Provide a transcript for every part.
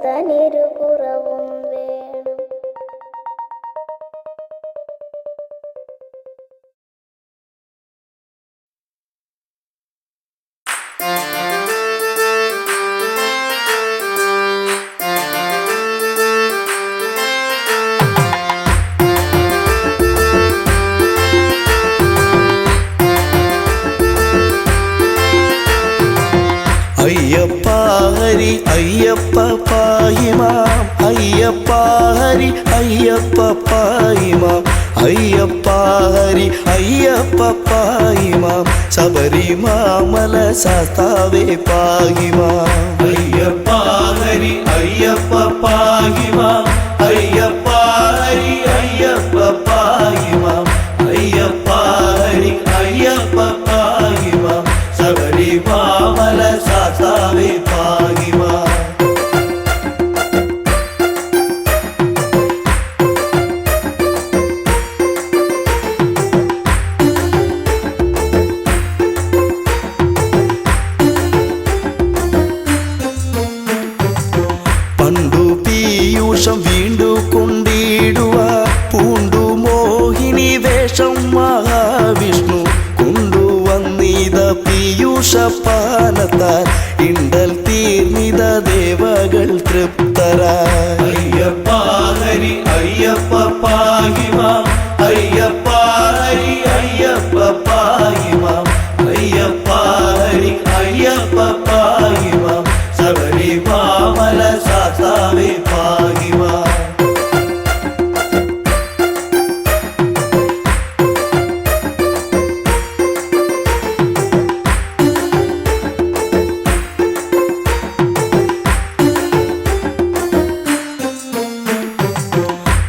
സുതനിരു കുറവും വേണം. അയ്യപ്പ ഹരി അയ്യപ്പ പായിമാം, അയ്യപ്പ ഹരി അയ്യപ്പ പായിമാം, അയ്യപ്പ ഹരി അയ്യപ്പ പായിമാം, ശബരിമാമല ശാസ്താവേ പായിമാം. അയ്യപ്പ ഹരി അയ്യപ്പ പായിമാം, അയ്യപ്പ ഹരി അയ്യപ്പ പായിമാം, അയ്യപ്പ ഹരി അയ്യപ്പ പായിമാം, ശബരിമാമല ശാസ്താവേ പായിമാം. പണ്ടു പീയൂഷം വീണ്ടു കൊണ്ടിടുക, പൂണ്ടു മോഹിനി വേഷം മഹാവിഷ്ണു കൊണ്ടുവന്നിത പീയൂഷപാനത്താൽ ഇണ്ടൽ തീർന്നിത ദേവകൾ തൃപ്തരായി. അയ്യപ്പ ഹരി അയ്യപ്പ പായിമാം, അയ്യപ്പ ഹരി അയ്യപ്പ പായിമാം, അയ്യപ്പ ഹരി അയ്യപ്പ പായിമാം, ശബരിമാമല ശാസ്താവേ പായിമാം.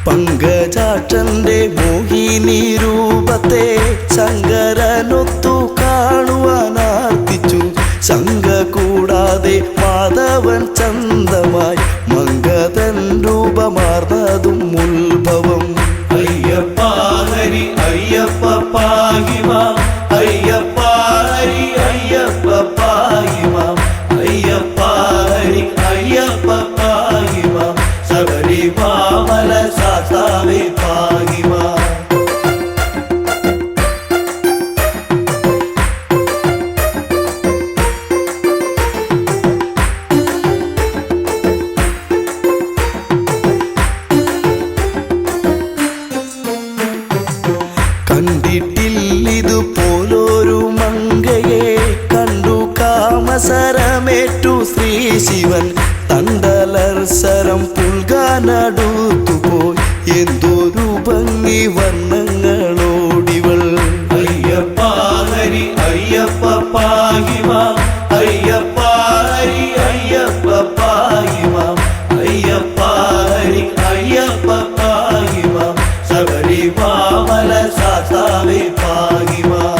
പങ്കജാക്ഷന്റെ മോഹിനി രൂപത്തെ ശങ്കരനൊത്തു കാണുവാനാർത്തിച്ചു, ശങ്ക കൂടാതെ മാധവൻ ചന്തമായി മംഗതൻ രൂപമാർന്നതും ഉത്ഭവം. അയ്യപ്പ ഹരി അയ്യപ്പ പായിമാം, അയ്യപ്പ ഹരി അയ്യപ്പ പായിമാം, അയ്യപ്പ ഹരി അയ്യപ്പ പായിമാം, ശബരിമാമല ശാസ്താവേ പായിമാം. കണ്ടിട്ടില്ലിതുപോലൊരു മങ്കയെ കണ്ടു കാമസരമേറ്റു ശ്രീ ശിവൻ, തണ്ടലർസരം പുൽകാനടുത്തുപോയി എന്തൊരു ഭംഗി വർണ്ണങ്ങളോടിവൾ. അയ്യപ്പ ഹരി അയ്യപ്പ പായിമാം, അയ്യപ്പ ഹരി അയ്യപ്പ പായിമാം, അയ്യപ്പ ഹരി അയ്യപ്പ പായിമാം, ശബരിമാമല ശാസ്താവേ പായിമാം.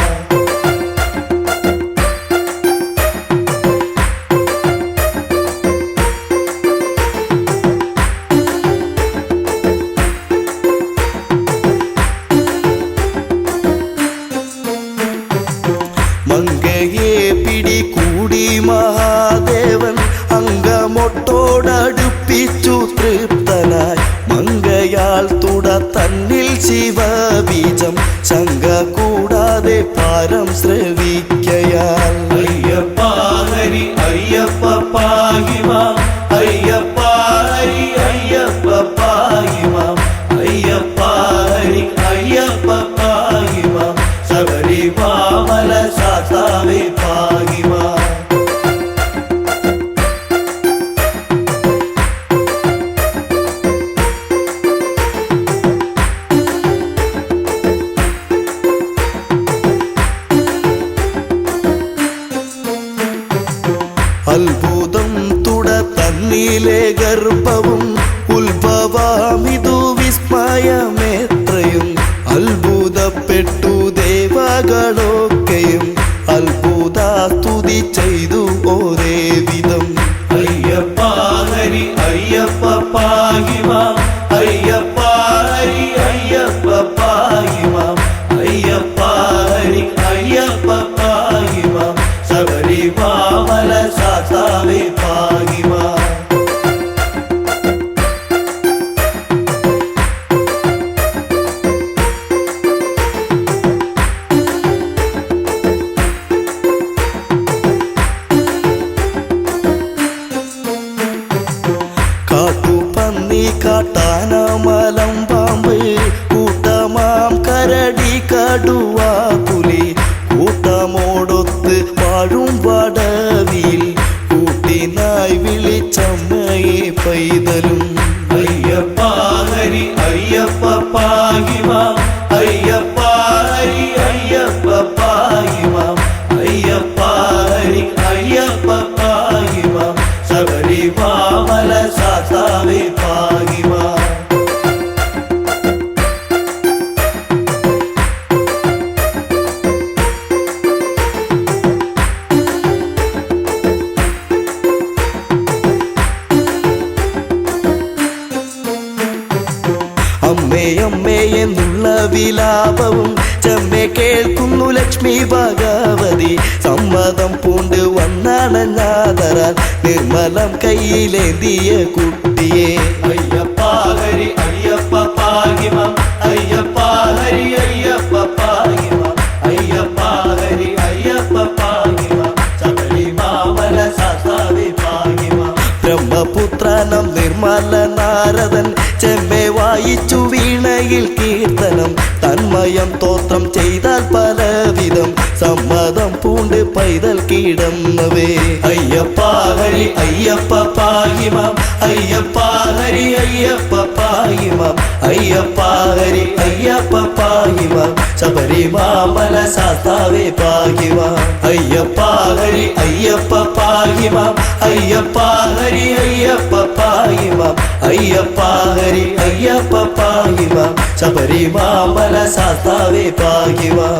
മങ്കയെ പിടികൂടി മഹാദേവൻ അങ്കമൊട്ടോടടുപ്പിച്ചു തൃപ്തനായി, മങ്കയാൽ തുട തന്നിൽ ശിവബീജം ശങ്ക കൂടാതെ പാരം ശ്രവിക്കയാൽ. അയ്യപ്പ ഹരി അയ്യപ്പ പായിമാം, അയ്യപ്പ ഹരി അയ്യപ്പ പായിമാം, അയ്യപ്പ ഹരി അയ്യപ്പ പായിമാം, ശബരിമാമല ശാസ്താവേ പായിമാം. അത്ഭുതം തുട തന്നിലെ ഗർഭവും ഉത്ഭവമിതു വിസ്മയമേത്രയും, അത്ഭുതപ്പെട്ടു ദേവകളൊക്കെയും അത്ഭുതസ്തുതി ചെയ്തു ഒരേ വിധം. അയ്യപ്പ ഹരി അയ്യപ്പ പായിമാം, അയ്യപ്പ ഹരി അയ്യപ്പ പായിമാം, അയ്യപ്പ ഹരി അയ്യപ്പ പായിമാം, ശബരിമാമല ശാസ്താവേ പായിമാം. കാട്ടാന മലമ്പാമ്പ് കൂട്ടമാം കരടി കടുവ പുലി കൂട്ടമോടൊത്ത് വാഴും വടവിൽ കൂട്ടിനായി വിളിച്ചമ്മയെ പൈതലും അയ്യപ്പ ഹരി അയ്യപ്പ പാഹിമാ അയ്യപ്പ ഹരി അയ്യപ്പ പാഹിമാ അയ്യപ്പ ഹരി അയ്യപ്പ പാഹിമാ ശബരിമല സാത്താവേ പാഹിമാ അമ്മേ അമ്മേ എന്നുള്ള വിലാപവും ചെമ്മെ കേൾക്കുന്നു ലക്ഷ്മി ഭഗവതി സമ്മതം പൂണ്ട് വന്നണഞ്ഞാതരാൻ നിർമ്മലം കയ്യിലേന്തിയ കുട്ടിയെ അയ്യപ്പ ഹരി അയ്യപ്പ പാഹിമാം അയ്യപ്പ ഹരി അയ്യപ്പ പാഹിമാം അയ്യപ്പ ഹരി അയ്യപ്പ പാഹിമാം ശബരിമല സാത്താവേ പാഹിമാം ബ്രഹ്മപുത്രനം നിർമ്മല നാരദൻ ചെമ്മെ വായിച്ചു വീണയിൽ കീർത്തനം തന്മയം തോത്രം ചെയ്താൽ പലവിധം സമ്മതം പൂണ്ട് പൈതൽ കീടന്നവേ അയ്യപ്പ ഹരി അയ്യപ്പ പാഹിമാം അയ്യപ്പ ഹരി അയ്യപ്പ പാഹിമാം അയ്യപ്പ ഹരി അയ്യപ്പ പാഹിമാം ശബരിമല സാത്താവേ പാഹിമാം അയ്യപ്പ ഹരി അയ്യപ്പ പാഹിമാം അയ്യപ്പ ഹരി അയ്യപ്പ പാഹിമാം അയ്യപ്പ ഹരി അയ്യപ്പ പാഹിമാം ശബരിമല സാത്താവേ പാഹിമാം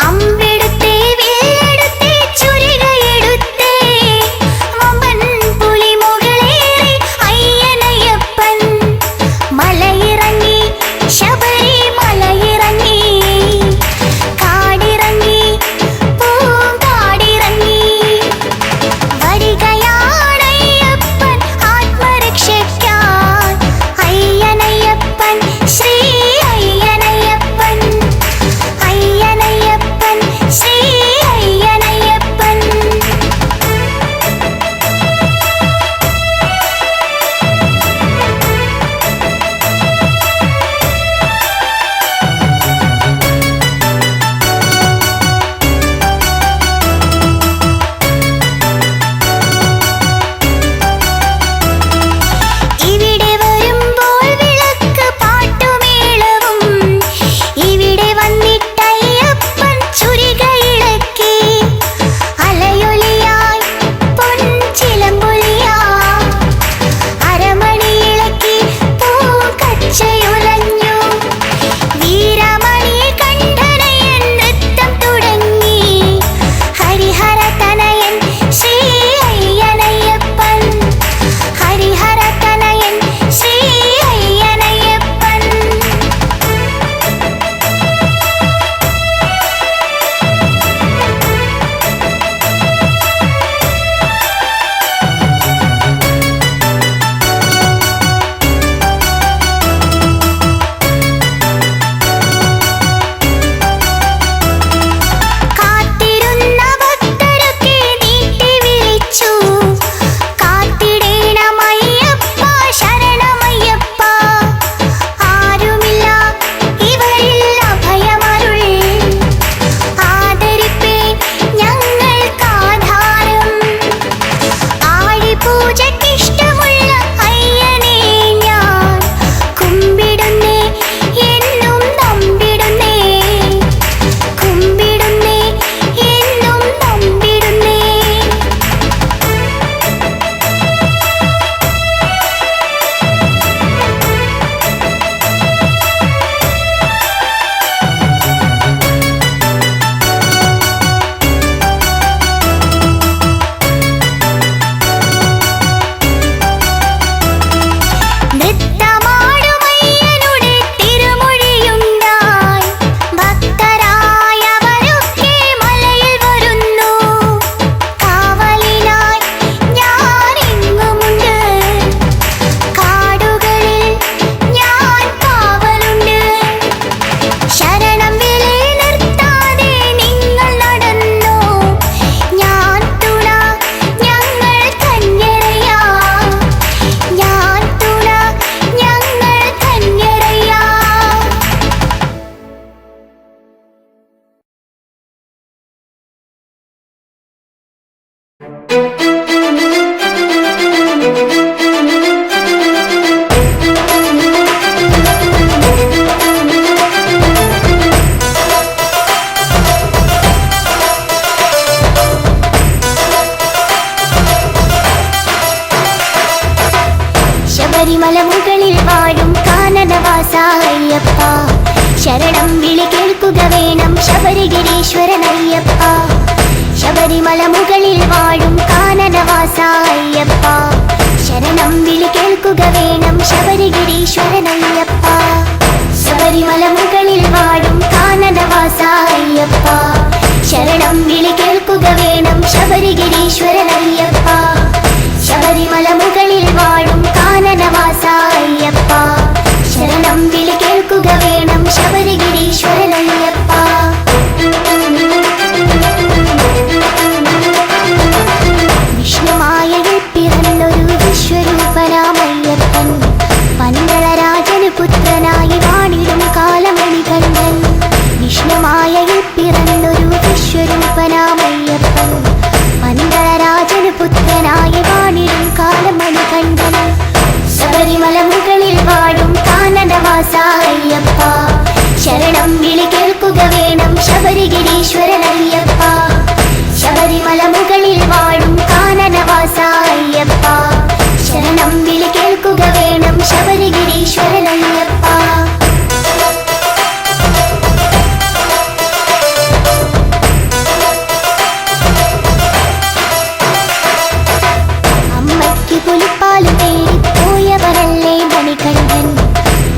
അമ്പെടുത്തേ വില്ലെടുത്തേ ചുരികയെടുത്തേ വമ്പൻ പുലിമുകളെ ശബരിമല മുകളിൽ വാഴും കാനനവാസ അയ്യപ്പ ശരണം വിളി കേൾക്കുക വേണം ശബരിഗിരീശ്വരനയ്യപ്പ ശബരിമല മുകളിൽ വാഴും കാനനവാസ അയ്യപ്പ ശരണം വിളി കേൾക്കുക വേണം ശബരിഗിരീശ്വരനയ്യപ്പ ശബരിമല മുകളിൽ വാഴും കാനനവാസ അയ്യപ്പ ശരണം വിളി കേൾക്കുക വേണം ശബരിഗിരീശ്വരനയ്യപ്പ ശബരിമല മുകളിൽ വാഴും കാനനവാസ അയ്യപ്പ ശരണം വിളി കേൾക്കുക വേണം ശബരിഗിരീശ്വരനയ്യപ്പ വിഷ്ണുമായയിൽ പിറന്നൊരു വിശ്വരൂപനാമയ്യപ്പൻ പന്തളരാജന് പുത്രനായി വാണിടും കാലമണികണ്ഠൻ വിഷ്ണുമായയിൽ പിറന്നൊരു വിശ്വരൂപനാമയ്യപ്പൻ പന്തളരാജന് പുത്രനായി വാണിടും കാലമണികണ്ഠൻ ശബരിമല മുകളിൽ വാഴും കാനനവാസ അയ്യപ്പ ശരണം വിളി കേൾക്കുക വേണം ശബരിഗിരീശ്വരനയ്യപ്പ ശബരിമല മുകളിൽ വാഴും കാനനവാസ അയ്യപ്പ ശരണം വിളി കേൾക്കുക വേണം ശബരിഗിരീശ്വരനയ്യപ്പ അമ്മയ്ക്ക് പുലിപ്പാല് തേടി പോയവരല്ലേ മണികണ്ഠൻ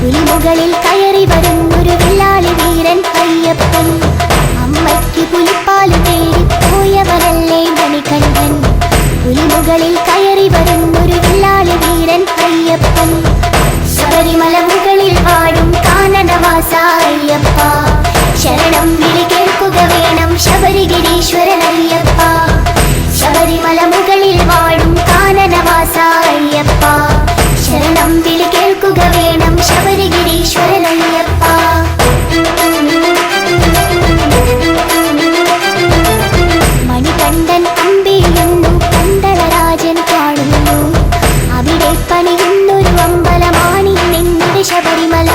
പുലിമുകളിൽ കയറി വരുന്നൊരു വില്ലാളി വീരൻ അയ്യപ്പൻ അമ്മയ്ക്ക് പുലിപ്പാല് തേടി പോയവരല്ലേ മണികണ്ഠൻ പുലിമുകളിൽ കയറി വരുന്നൊരു വില്ലാളി വീരൻ അയ്യപ്പൻ ശബരിമല മുകളിൽ വാഴും കാനനവാസ അയ്യപ്പ ശരണം വിളി കേൾക്കുക വേണം ശബരിഗിരീശ്വരനയ്യപ്പ ശബരിമല മുകളിൽ വാഴും കാനനവാസ അയ്യപ്പ ശരണം വിളി കേൾക്കുക വേണം ശബരിഗിരീശ്വരനയ്യപ്പ മണികണ്ഠൻ അമ്പെയ്യുന്നു പന്തളരാജൻ കാണുന്നു അവിടെ പണിയുന്നൊരു അമ്പലമാണി നിങ്ങളുടെ ശബരിമല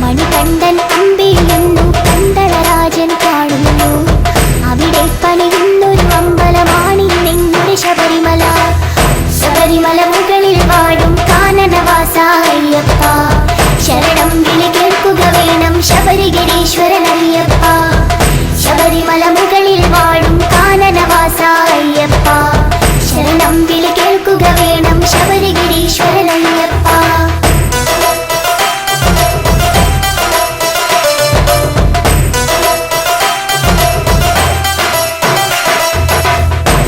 മണികണ്ഠൻ അമ്പെയ്യുന്നു പന്തളരാജൻ കാണുന്നു അവിടെ പണിയുന്നൊരു അമ്പലമാണി നിങ്ങളുടെ ശബരിമല ശബരിമല മുകളിൽ വാഴും കാനനവാസ അയ്യപ്പ ശരണം വിളി കേൾക്കുക വേണം ശബരിഗിരീശ്വരനയ്യപ്പ ശബരിമല മുകളിൽ വാഴും കാനനവാസ അയ്യപ്പ ശരണം വിളി കേൾക്കുക വേണം ശബരിഗിരീശ്വരനയ്യപ്പ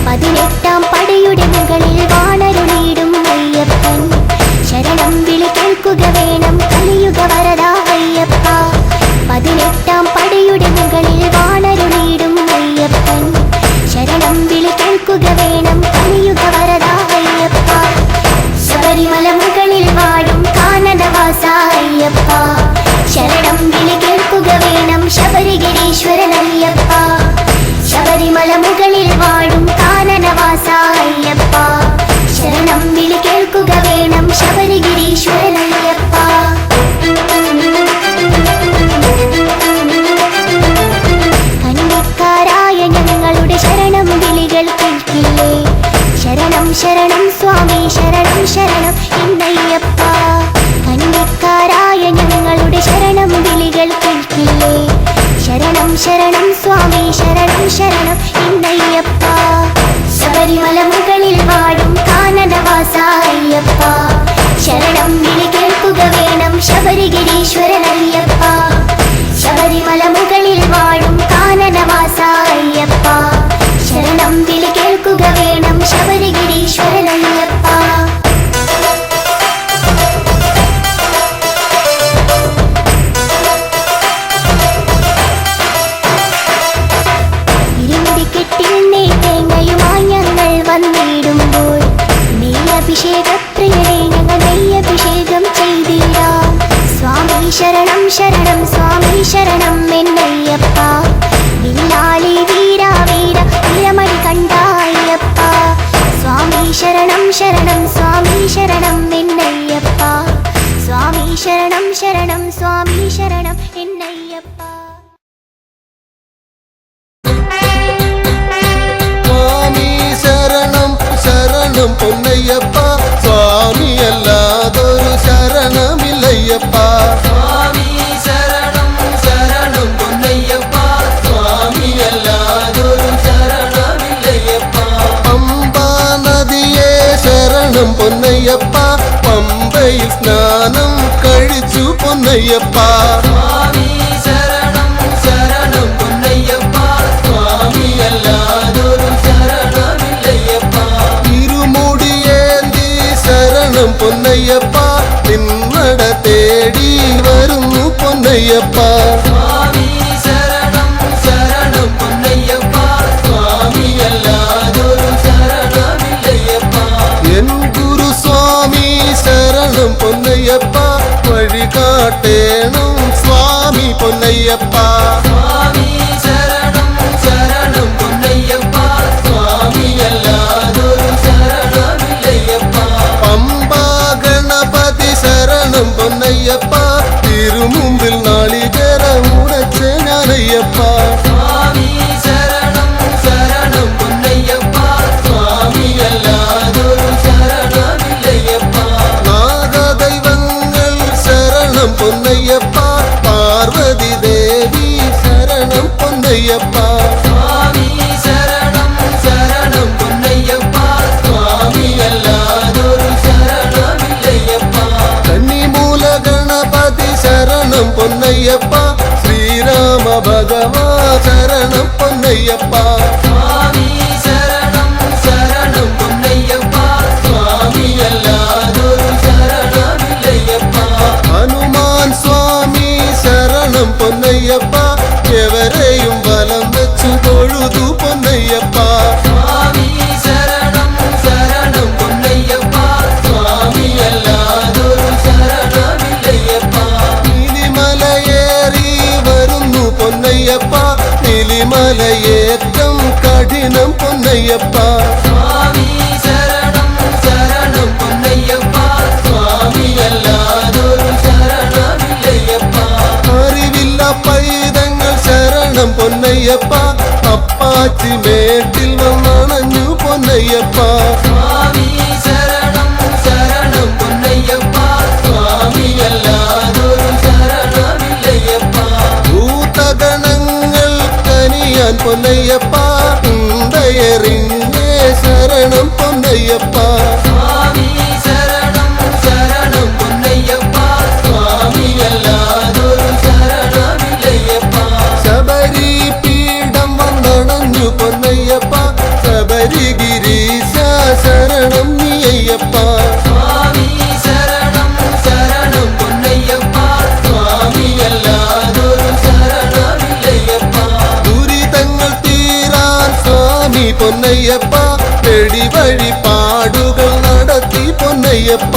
പതിനെട്ടാം പടയുടെ മുകളിൽ വാണരുളിയിടും അയ്യപ്പൻ ശരണം വിളി കേൾക്കുക വേണം കലിയുഗ വരദ അയ്യപ്പ പതിനെട്ടാം പടയുടെ മുകളിൽ വാണരുളിയിടും അയ്യപ്പൻ ശരണം വിളി കേൾക്കുക വേണം കലിയുഗ വരദ അയ്യപ്പ ശബരിമല മുകളിൽ വാഴും കാനനവാസ അയ്യപ്പ ശരണം വിളി കേൾക്കുക വേണം ശബരിഗിരീശ്വരനയ്യപ്പ ശബരിമല മുകളിൽ വാഴും കാനനവാസ അയ്യപ്പ ശരണം വിളി കേൾക്കുക വേണം ശബരിഗിരീശ്വരനയ്യപ്പ കന്നിക്കാരായ ഞങ്ങളുടെ ശരണം വിളികൾ കേൾക്കില്ലേ ശരണം ശരണം സ്വാമി ശരണം ശരണം എന്നയ്യപ്പ കന്നിക്കാരായ ഞങ്ങളുടെ ശരണം വിളികൾ കേൾക്കില്ലേ ശരണം ശരണം സ്വാമി ശരണം ശരണം എന്നയ്യപ്പ ശബരിമല മുകളിൽ വാഴും കാനനവാസ അയ്യപ്പ ശരണം വിളി കേൾക്കുക വേണം ശബരിഗിരീശ്വരനയ്യപ്പ ശബരിമല മുകളിൽ വാഴും കാനനവാസ അയ്യപ്പ ശരണം വിളി കേൾക്കുക വേണം ശബരിഗിരീശ്വരനയ്യപ്പ ഇരുമുടിക്കെട്ടിൽ നെയ്തേങ്ങയുമായി ഞങ്ങൾ വന്നിടുമ്പോൾ നെയ്യഭിഷേകപ്രിയരെ ഞങ്ങൾ നെയ്യഭിഷേകം ചെയ്തിടാം സ്വാമി ശരണം ശരണം സ്വാമി ശരണം എന്നയ്യപ്പ വില്ലാളി വീര വീര വീരമണി കണ്ട അയ്യപ്പ സ്വാമി ശരണം ശരണം സ്വാമി ശരണം എന്നയ്യപ്പ സ്വാമി ശരണം ശരണം സ്വാമി ശരണം എന്നയ്യപ്പ ശരണം പൊന്നയ്യപ്പ സ്വാമിയല്ലാതൊരു പൊന്നയ്യപ്പ സ്വാമി ശരണം ശരണം പൊന്നയ്യപ്പ സ്വാമിയല്ലാതൊരു ശരണമില്ലയ്യപ്പ പമ്പാ നദിയെ ശരണം പൊന്നയ്യപ്പ പമ്പയിൽ സ്നാനം കഴിച്ചു പൊന്നയ്യപ്പ സ്വാമി ശരണം ശരണം പൊന്നയ്യപ്പ സ്വാമിയല്ലാതൊരു ശരണമില്ലയ്യപ്പ ഇരുമുടിയേന്തി ശരണം പൊന്നയ്യപ്പ നിന്നട തേടി വരുന്നു പൊന്നയ്യപ്പ സ്വാമി ശരണം ശരണം പൊന്നയ്യപ്പ സ്വാമിയല്ലാതൊരു ശരണമില്ലയ്യപ്പ എൻ ഗുരുസ്വാമി ശരണം പൊന്നയ്യപ്പ വഴി കാട്ടേണം സ്വാമി പൊന്നയ്യപ്പ സ്വാമി ശരണം ശരണം പൊന്നയ്യപ്പ സ്വാമിയല്ലാതൊരു ശരണമില്ലയ്യപ്പ പമ്പാ ഗണപതി ശരണം പൊന്നയ്യപ്പ തിരുമുമ്പിൽ നാളികേരം ഉടച്ച ഞാനയ്യപ്പ സ്വാമി ശരണം ശരണം പൊന്നയ്യപ്പ സ്വാമിയല്ലാതൊരു ശരണമില്ലയ്യപ്പ നാഗദൈവങ്ങൾ ശരണം പൊന്നയ്യപ്പ പാർവതി ദേവി ശരണം പൊന്നയ്യപ്പ സ്വാമി ശരണം ശരണം പൊന്നയ്യപ്പ സ്വാമിയല്ലാതൊരു ശരണമില്ലയ്യപ്പ കന്നിമൂല ഗണപതി ശരണം പൊന്നയ്യപ്പ ശ്രീരാമ ഭഗവാ ശരണം പൊന്നയ്യപ്പ സ്വാമി ശരണം ശരണം പൊന്നയ്യപ്പ സ്വാമിയല്ലാതൊരു ശരണമില്ലയ്യപ്പ ഹനുമാൻ സ്വാമി ശരണം പൊന്നയ്യപ്പ എവരെയും വലം വെച്ചു തൊഴുതു പൊന്നയ്യപ്പ സ്വാമി ശരണം ശരണം പൊന്നയ്യപ്പ സ്വാമിയല്ലാതൊരു ശരണമില്ലയ്യപ്പ നീലിമലയേറി വരുന്നു പൊന്നയ്യപ്പ നീലിമലയേറ്റം കഠിനം പൊന്നയ്യപ്പ സ്വാമി ശരണം ശരണം പൊന്നയ്യപ്പ സ്വാമിയല്ലാതൊരു ശരണമില്ലയ്യപ്പ അറിവില്ല പൈതങ്ങൾ ശരണം പൊന്നയ്യപ്പ അപ്പാച്ചി മേട്ടിൽ വന്നണഞ്ഞു പൊന്നയ്യപ്പ സ്വാമി ശരണം ശരണം പൊന്നയ്യപ്പ സ്വാമിയല്ലാതൊരു ശരണമില്ലയ്യപ്പ ഭൂതഗണങ്ങൾ കനിയാൻ പൊന്നയ്യപ്പ ഉണ്ടയറിഞ്ഞേ ശരണം പൊന്നയ്യപ്പ സ്വാമി ശരണം ശരണം പൊന്നയ്യപ്പ സ്വാമിയല്ലാതൊരു ശരണമില്ലയ്യപ്പ ശബരി പീഠം വന്നണഞ്ഞു പൊന്നയ്യപ്പ ശബരിഗിരീശ ശരണം നീയയ്യപ്പ സ്വാമി ശരണം ശരണം പൊന്നയ്യപ്പ സ്വാമിയല്ലാതൊരു ശരണമില്ലയ്യപ്പ ദുരിതങ്ങൾ തീരാൻ സ്വാമി പൊന്നയ്യപ്പ വെടിവഴി പാടുകൾ നടത്തി പൊന്നയ്യപ്പ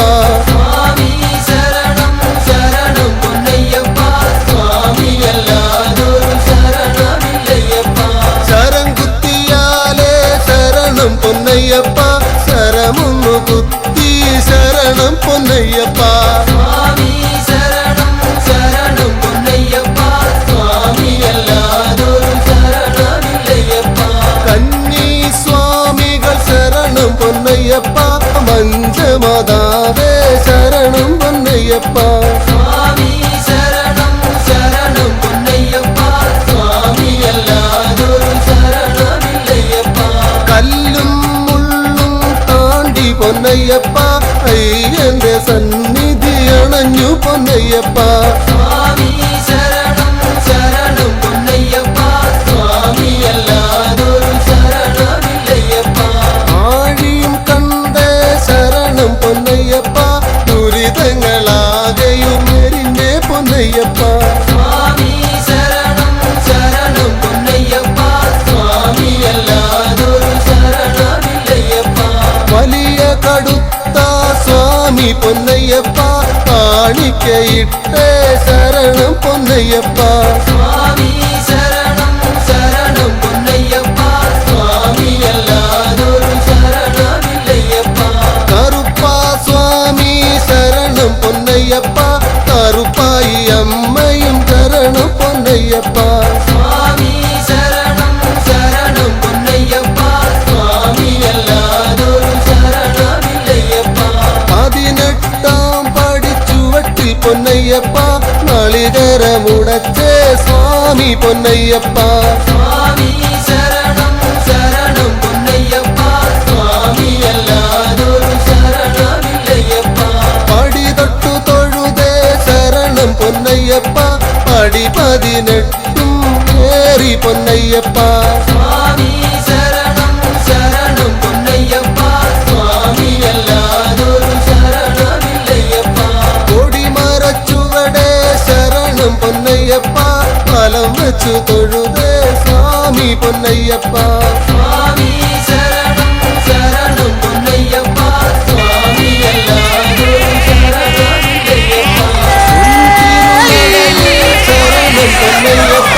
സ്വാമി ശരണം ശരണം പൊന്നയ്യപ്പ സ്വാമിയല്ലാതൊരു ശരണമില്ലയ്യപ്പ ശരം കുത്തിയാലേ ശരണം പൊന്നയ്യപ്പ ശരമൊന്നു കുത്തി ശരണം പൊന്നയ്യപ്പ സ്വാമി ശരണം ശരണം പൊന്നയ്യപ്പ സ്വാമിയല്ലാതൊരു ശരണമില്ലയ്യപ്പ കന്നി സ്വാമികൾ ശരണം പൊന്നയ്യപ്പ മഞ്ചമതാവേ ശരണം പൊന്നയ്യപ്പ സ്വാമി ശരണം ശരണം പൊന്നയ്യപ്പ സ്വാമിയല്ലാതൊരു ശരണമില്ലയ്യപ്പ കല്ലും മുള്ളും താണ്ടി പൊന്നയ്യപ്പ അയ്യന്റെ സന്നിധി അണഞ്ഞു പൊന്നയ്യപ്പ സ്വാമി ശരണം ശരണം പൊന്നയ്യപ്പ സ്വാമിയല്ലാതൊരു ശരണമില്ലയ്യപ്പ ആഴിയും കണ്ടേ ശരണം പൊന്നയ്യപ്പ ദുരിതങ്ങളാകെയും എരിഞ്ഞേ പൊന്നയ്യപ്പ സ്വാമി ശരണം ശരണം പൊന്നയ്യപ്പ സ്വാമിയല്ലാതൊരു ശരണമില്ലയ്യപ്പ വലിയ കടുത്ത സ്വാമി പൊന്നയ്യപ്പ കാണിക്കയിട്ടേ ശരണം പൊന്നയ്യപ്പ സ്വാമി ശരണം ശരണം പൊന്നയ്യപ്പ സ്വാമിയല്ലാതൊരു ശരണമില്ലയ്യപ്പ കറുപ്പ സ്വാമി ശരണം പൊന്നയ്യപ്പ കറുപ്പായി അമ്മയും ശരണം പൊന്നയ്യപ്പ സ്വാമി ശരണം ശരണം പൊന്നയ്യപ്പ സ്വാമിയല്ലാതൊരു ശരണമില്ലയ്യപ്പ 18 പടിച്ചുവട്ടിൽ പൊന്നയ്യപ്പ നാളികേരമുടച്ചേ സ്വാമി പൊന്നയ്യപ്പ സ്വാമി ശരണം ശരണം പൊന്നയ്യപ്പ സ്വാമിയല്ലാതൊരു ശരണമില്ലയ്യപ്പ പടി തൊട്ടു തൊഴുതേ ശരണം പൊന്നയ്യപ്പ പടി 18 ഏറി പൊന്നയ്യപ്പ സ്വാമി ശരണം ശരണം പൊന്നയ്യപ്പ സ്വാമിയല്ലാതൊരു ശരണമില്ലയ്യപ്പ കൊടിമരച്ചുവടേ ശരണം പൊന്നയ്യപ്പ ഫലം വെച്ചു തൊഴുതേ സ്വാമി പൊന്നയ്യപ്പ സ്വാമി ശരണം ശരണം പൊന്നയ്യപ്പ സ്വാമിയല്ലാതൊരു ശരണമില്ലയ്യപ്പ ശരണം പൊന്നയ്യപ്പ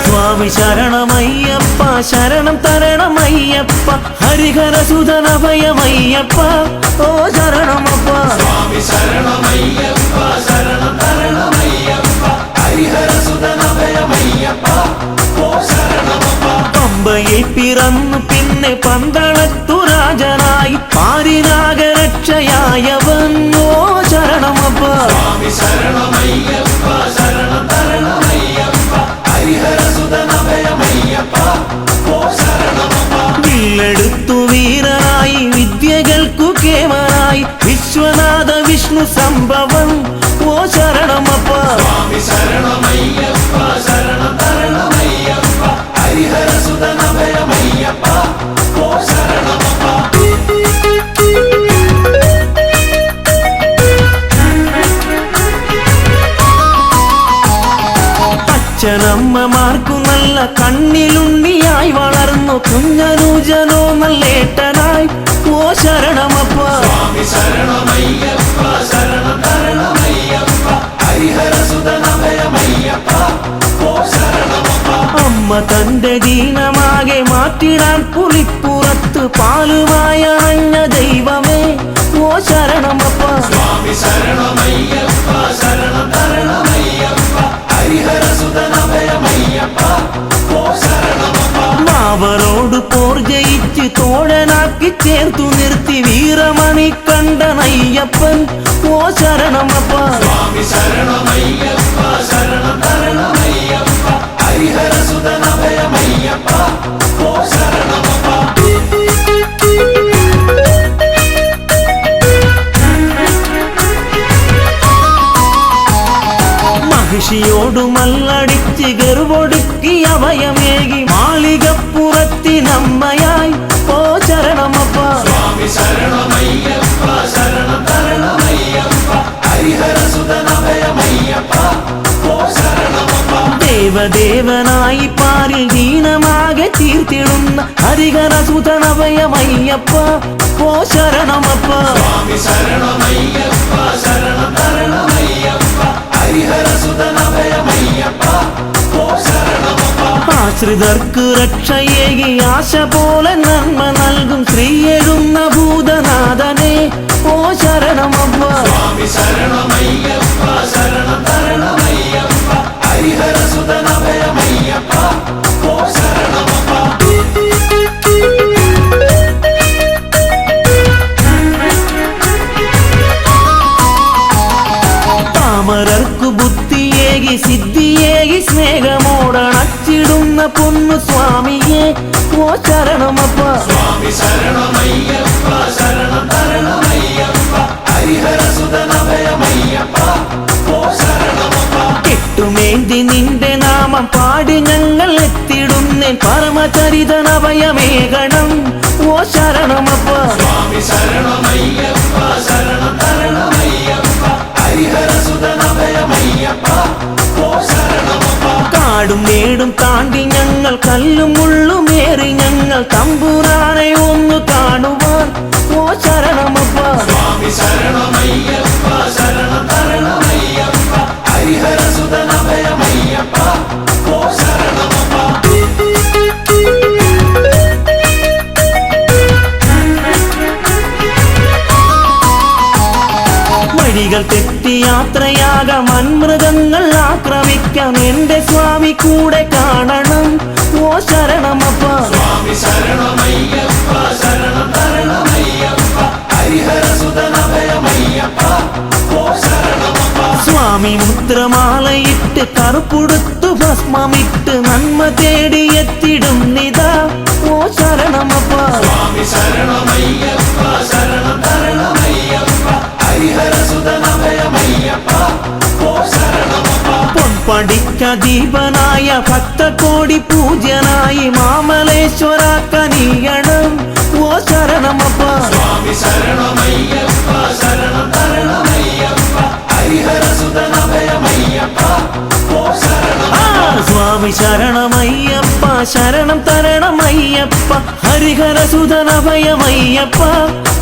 സ്വാമി ശരണമയ്യപ്പ ശരണം തരണമയ്യപ്പ ഹരിഹരസുതനഭയമയ്യപ്പ ഓ ശരണമപ്പ സ്വാമി ശരണമയ്യപ്പ ശരണം തരണമയ്യപ്പ ഹരിഹരസുതനഭയമയ്യപ്പ ഓ ശരണമപ്പ പമ്പയിൽ പിറന്നു പിന്നെ പന്തളത്തു രാജനായി പാരിനാഗരക്ഷയായവൻ ഓ ശരണമപ്പ സ്വാമി ശരണമയ്യപ്പ ശരണം തരണമയ്യപ്പ ഹരിഹരസുതനഭയമയ്യപ്പ ഓ ശരണമപ്പ വില്ലെടുത്തു വീരനായി വിദ്യകൾക്കു കേമനായി വിശ്വനാഥ വിഷ്ണു സംഭവം ഓ ശരണമപ്പ സ്വാമി ശരണമയ്യപ്പ ശരണം തരണമയ്യപ്പ ഹരിഹരസുതനഭയമയ്യപ്പ ഓ ശരണമപ്പ അച്ഛനമ്മമാർക്കു നല്ല കണ്ണിലുണ്ണിയായി വളർന്നു കുഞ്ഞനൂജനോ നല്ലേട്ടനായി ഓ ശരണമപ്പ സ്വാമി ശരണമയ്യപ്പ ശരണം തരണമയ്യപ്പ ഹരിഹരസുതനഭയമയ്യപ്പ ഓ ശരണമപ്പ അമ്മ തന്റെ ദീനമാകെ മാറ്റിടാൻ പുലിപ്പുറത്ത് പാലുമായ അഞ്ഞ ദൈവമേ ഓ ശരണമപ്പ സ്വാമി ശരണമയ്യപ്പ ശരണം തരണമയ്യപ്പ ഹരിഹരസുതനഭയമയ്യപ്പ ഓ ശരണമപ്പ മാവരോട് പോർ ജയിച്ച് തോഴനാക്കി ചേർത്തു നിർത്തി വീരമണി കണ്ടനയ്യപ്പൻ ഓ ശരണമപ്പ സ്വാമി ശരണമയ്യപ്പ ശരണം തരണമയ്യപ്പ ഹരിഹരസുതനഭയമയ്യപ്പ ഓ ശരണമപ്പ മഹിഷിയോടു മല്ലടിച്ച് ഗർവൊടുക്കി അഭയമേകി മാളികപ്പുറത്തിനമ്മയായി ഓ ശരണമപ്പ സ്വാമി ശരണമയ്യപ്പ ശരണം തരണമയ്യപ്പ ഹരിഹരസുതനഭയമയ്യപ്പ ഓ ശരണമപ്പ ദേവദേവനായി പാരിൽ ദീനമാകെ തീർത്തിടുന്ന ഹരിഹരസുതനഭയമയ്യപ്പ ഓ ശരണമപ്പ സ്വാമി ശരണമയ്യപ്പ ശരണം തരണമയ്യപ്പ ഹരിഹരസുതനഭയമയ്യപ്പ ഓ ശരണമപ്പ ആശ്രിതർക്ക് രക്ഷയേകി ആശ പോലെ നന്മ നൽകും ശ്രീയെഴുന്ന ഭൂതനാഥനെ ഓ ശരണമപ്പ സ്വാമി ശരണമയ്യപ്പ ശരണം തരണമയ്യപ്പ ഹരിഹരസുതനഭയമയ്യപ്പ ഓ ശരണമപ്പ താമരർക്കു ബുദ്ധിയേകി സിദ്ധിയേകി സ്നേഹമോടണച്ചിടുന്ന പൊന്നു സ്വാമിയെ ഓ ശരണമപ്പ സ്വാമി ശരണമയ്യപ്പ ശരണം തരണമയ്യപ്പ ഹരിഹരസുതനഭയമയ്യപ്പ ഓ ശരണമപ്പ തേടി നിന്റെ നാമം പാടി ഞങ്ങൾ എത്തിടുന്നേ പരമചരിതനഭയമേകണം ഓ ശരണമപ്പ സ്വാമി ശരണമയ്യപ്പ ശരണം തരണമയ്യപ്പ ഹരിഹരസുതനഭയമയ്യപ്പ ഓ ശരണമപ്പ കാടും മേടും താണ്ടി ഞങ്ങൾ കല്ലും മുള്ളുമേറി ഞങ്ങൾ തമ്പുരാനെ ഒന്ന് കാണുവാൻ ഓ ശരണമപ്പ സ്വാമി ശരണമയ്യപ്പ ശരണം തരണമയ്യപ്പ ഹരിഹരസുതനഭയമയ്യപ്പ ഓ ശരണമപ്പ വഴികൾ തെറ്റി യാത്രയാകാം വൻമൃഗങ്ങൾ ആക്രമിക്കാം എന്റെ സ്വാമി കൂടെ കാണണം ഓ ശരണമപ്പ സ്വാമി ശരണമയ്യപ്പ ശരണം തരണമയ്യപ്പ ഹരിഹരസുതനഭയമയ്യപ്പ ഓ ശരണമപ്പ സ്വാമി മുദ്രമാലയിട്ട് കറുപ്പുടുത്തു ഭസ്മമിട്ട് നന്മ തേടി എത്തിടും നിതാ ഓ ശരണമപ്പ സ്വാമി ശരണമയ്യപ്പ ശരണം തരണമയ്യപ്പ ഹരിഹരസുതനഭയമയ്യപ്പ ഓ ശരണമപ്പ പൊൻപടിക്ക ദീപനായ ഭക്തകോടി പൂജ്യനായി മാമലേശ്വര കനിയണം ഓ ശരണമപ്പ സ്വാമി ശരണമയ്യപ്പ ശരണം തരണമയ്യപ്പ ഹരിഹരസുതനഭയമയ്യപ്പ ഓ ശരണമപ്പ സ്വാമി ശരണമയ്യപ്പ ശരണം തരണമയ്യപ്പ ഹരിഹരസുതനഭയമയ്യപ്പ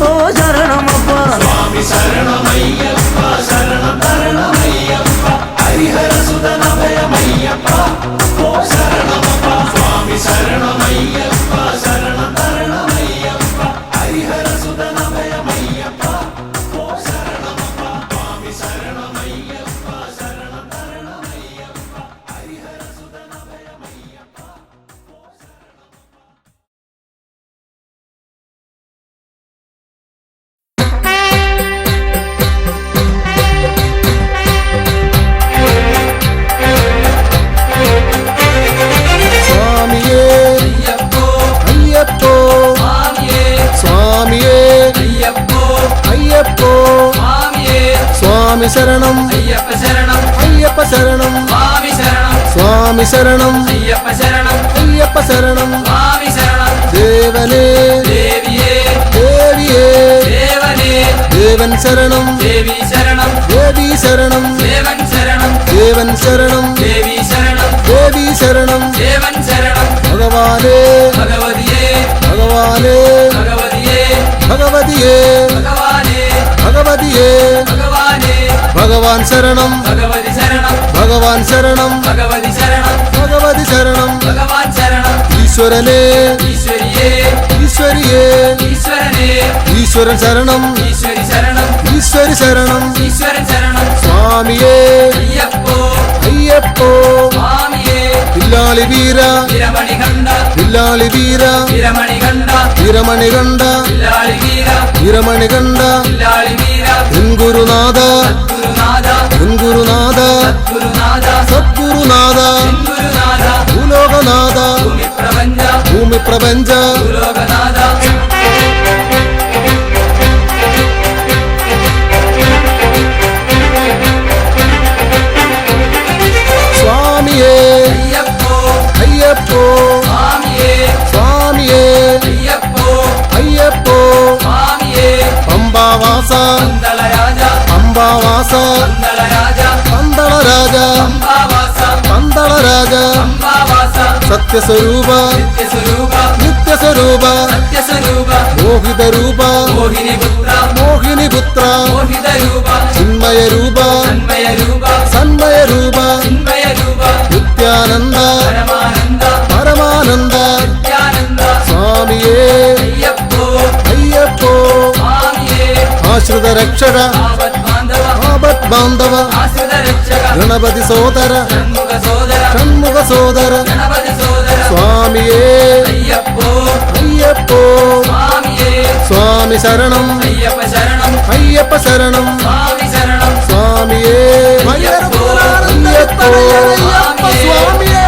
ഓ ശരണമപ്പ സ്വാമി ശരണമയ്യപ്പ ശരണം തരണമയ്യപ്പ ഹരിഹരസുതനഭയമയ്യപ്പ ഓ ശരണമപ്പ സ്വാമി ശരണമയ്യപ്പ ശരണം തരണമയ്യപ്പ ഹരിഹരസുതനഭയമയ്യപ്പ ഓ ശരണമപ്പ സ്വാമി ശരണമയ്യപ്പ ശരണം തരണമയ്യപ്പ ഹരിഹരസുതനഭയമയ്യപ്പ ഓ സ്വാമിയേ അയ്യപ്പോ സ്വാമിയേ അയ്യപ്പോ സ്വാമി ശരണം അയ്യപ്പ ശരണം അയ്യപ്പ ശരണം സ്വാമി ശരണം സ്വാമി ശരണം അയ്യപ്പ ശരണം അയ്യപ്പ ശരണം സ്വാമി ശരണം ദേവനേ ദേവിയേ ദേവിയേ ദേവനേ ദേവൻ ശരണം ദേവി ശരണം ദേവി ശരണം ദേവൻ ശരണം ദേവൻ ശരണം ദേവി ശരണം ദേവി ശരണം ദേവൻ ശരണം ഭഗവാനേ ഭഗവതിയേ ഭഗവാനേ ഭഗവതിയേ ഭഗവതിയേ ഭഗവാനേ ഭഗവതിയേ ഭഗവാനേ ഭഗവാൻ ശരണം ഭഗവതി ശരണം ഭഗവാൻ ശരണം ഭഗവതി ശരണം ഭഗവതി ശരണം ഭഗവാൻ ശരണം ഈശ്വരനേ ഈശ്വരിയേ ഈശ്വരിയേ ഈശ്വരനേ ഈശ്വരൻ ശരണം ഈശ്വരി ശരണം ഈശ്വരി ശരണം ഈശ്വരൻ ശരണം സ്വാമിയേ അയ്യപ്പോ അയ്യപ്പോ സ്വാമിയേ വില്ലാളി വീര വിരമണി കണ്ട വില്ലാളി വീര വിരമണി കണ്ട വീരമണി കണ്ട വില്ലാളി വീര വീരമണി കണ്ട വില്ലാളി വീര എൻ ഗുരുനാഥ ഗുരുനാഥ എൻ ഗുരുനാഥ ഗുരുനാഥ സദ്ഗുരുനാഥ ഗുരുനാഥ ഭൂലോകനാഥ ഭൂമി പ്രപഞ്ച ഭൂമി പ്രപഞ്ച ഭൂലോകനാഥ സ്വാമിയേ അയ്യപ്പോ അയ്യപ്പോ സ്വാമിയേ സ്വാമിയേ അയ്യപ്പോ അയ്യപ്പോ സ്വാമിയേ പമ്പാവാസ പന്തള രാജ പമ്പാവാസ പന്തള രാജ പന്തള രാജ പമ്പാവാസ പന്തള രാജ പമ്പാവാസ സത്യസ്വരൂപ നിത്യസ്വരൂപ നിത്യസ്വരൂപ സത്യസ്വരൂപ മോഹിത രൂപ മോഹിനി പുത്ര മോഹിനി പുത്ര മോഹിത രൂപ ചിന്മയ രൂപ തന്മയ രൂപ സന്മയ രൂപ ചിന്മയ രൂപ നിത്യാനന്ദ പരമാനന്ദ പരമാനന്ദ നിത്യാനന്ദ സ്വാമിയേ അയ്യപ്പോ അയ്യപ്പോ സ്വാമിയേ ആശ്രിത രക്ഷക ആപത് ബാന്ധവ ആപത് ബാന്ധവ ആശ്രിത രക്ഷക ഗണപതി സോദര ഷൺമുഖ സോദര ഷൺമുഖ സോദര ഗണപതി സോദര സ്വാമിയേ അയ്യപ്പോ അയ്യപ്പോ സ്വാമിയേ സ്വാമി ശരണം അയ്യപ്പ ശരണം അയ്യപ്പ ശരണം സ്വാമി ശരണം സ്വാമിയേ അയ്യപ്പോ അയ്യപ്പോ സ്വാമിയേ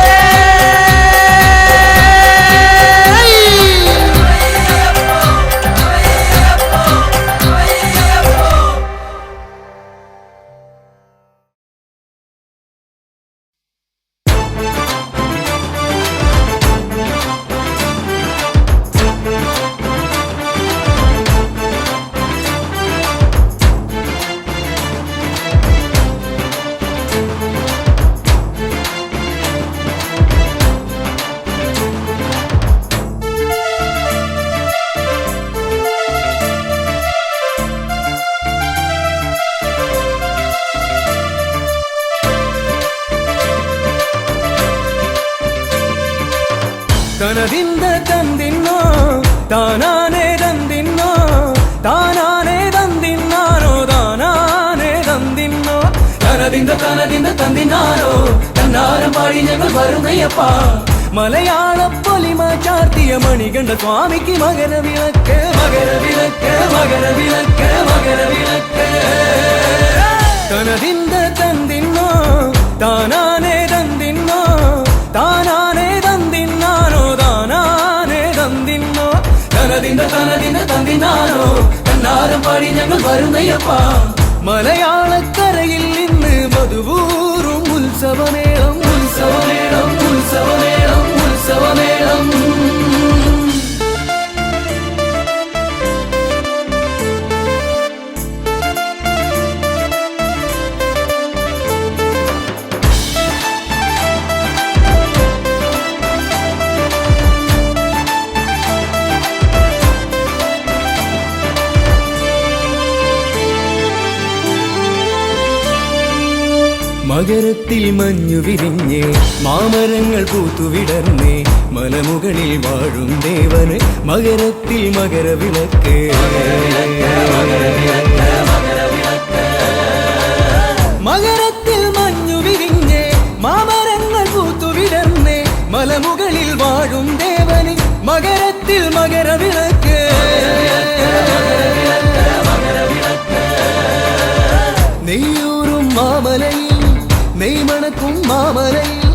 തനതിന്റെ തന്തിനാരോ തന്നാരം പാടി ഞങ്ങൾ വരുന്നയ്യപ്പ മലയാള പൊലിമ ചാർത്തിയ മണികണ്ഠ സ്വാമിക്ക് മകരവിളക്ക് മകരവിളക്ക് മകരവിളക്ക് മകരവിളക്ക് തനതിന്റെ തന്തിന്നോ താനാനേ തന്തിന്നോ താനാനേ തന്തിന്നാനോ താനാനേ തന്തിന്നോ തനതിന്റെ തന്തിനാനോ തന്നാരം പാടി ഞങ്ങൾ വരുന്നയ്യപ്പ മലയാളക്കരയിൽ ഇന്ന് മധുവൂറും ഉത്സവമേളം ഉത്സവമേളം ഉത്സവമേളം ഉത്സവമേളം മകരത്തിൽ മഞ്ഞു വിരിഞ്ഞ് മാമരങ്ങൾ പൂത്തുവിടർന്നേ മലമുകളിൽ വാഴും ദേവന് മകരത്തിൽ മകരവിളക്ക് മകരത്തിൽ മഞ്ഞു വിരിഞ്ഞ് മാമരങ്ങൾ പൂത്തുവിടർന്നേ മലമുകളിൽ വാഴും ദേവന് മകരത്തിൽ മകരവിളക്ക് നെയ്യൂറും മാമലയിൽ നെയ്മണക്കും മാമലയിൽ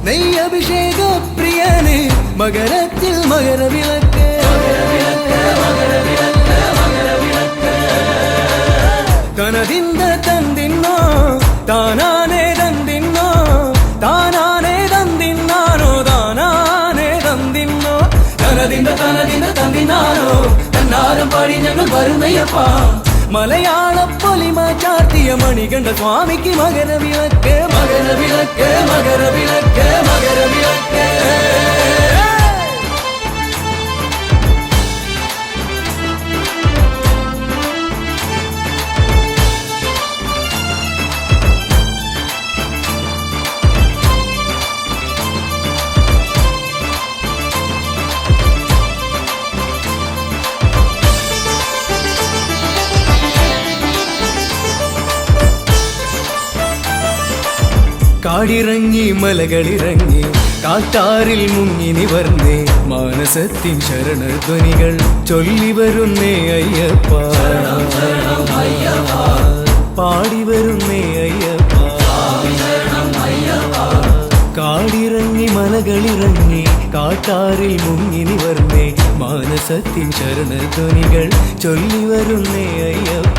നെയ്യ് അഭിഷേക പ്രിയന് മകരത്തിൽ മകരവിളക്ക് തനതിന്റെ തന്തിന്നോ താനാനേ തന്തിന്നോ താനാനേ തന്തിന്നാനോ താനാനേ തന്തിന്നോ തനതിന്റെ തന്തിനാനോ തന്നാരം പാടി ഞങ്ങൾ വരുന്നയ്യപ്പ മലയാള പൊലിമ ചാർത്തിയ മണികണ്ഠ സ്വാമിക്ക് മകരവിളക്ക് മകരവിളക്ക് മകരവിളക്ക് മകരവിളക്ക് കാടിറങ്ങി മലകളിറങ്ങി കാട്ടാറിൽ മുങ്ങി നിവർന്നേ മാനസത്തിൻ ശരണധ്വനികൾ ചൊല്ലി വരുന്നേ അയ്യപ്പ പാടി വരുന്നേ അയ്യപ്പ കാടിറങ്ങി മലകളിറങ്ങി കാട്ടാറിൽ മുങ്ങി നിവർന്നേ മാനസത്തിൻ ശരണധ്വനികൾ ചൊല്ലി വരുന്നേ അയ്യപ്പ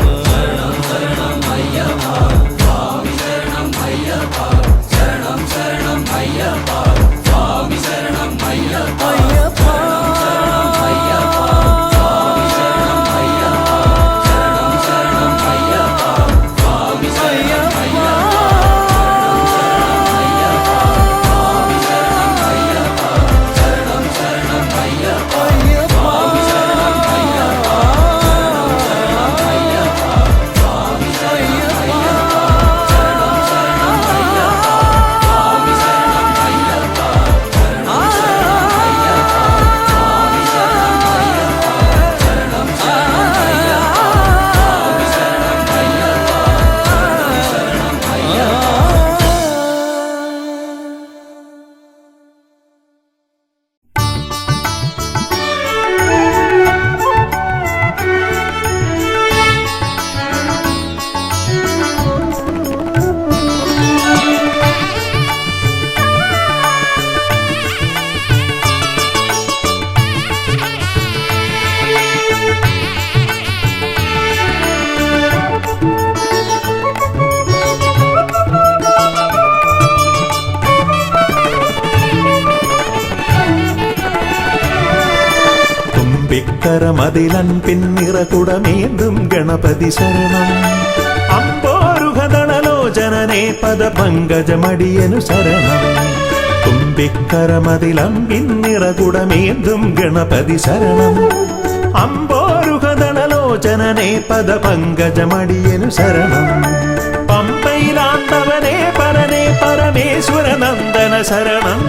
കരമതിലൻ പിന്നിറകുടമേന്തും ഗണപതി ശരണം അമ്പോരുഹദളലോചനനേ പദപങ്കജമടിയനു ശരണം തുമ്പിക്കരമതിലം പിന്നിറകുടമേന്തും ഗണപതി ശരണം അമ്പോരുഹദളലോചനനേ പദപങ്കജമടിയനു ശരണം പമ്പയിലാണ്ടവനേ പരനേ പരമേശ്വരനന്ദന ശരണം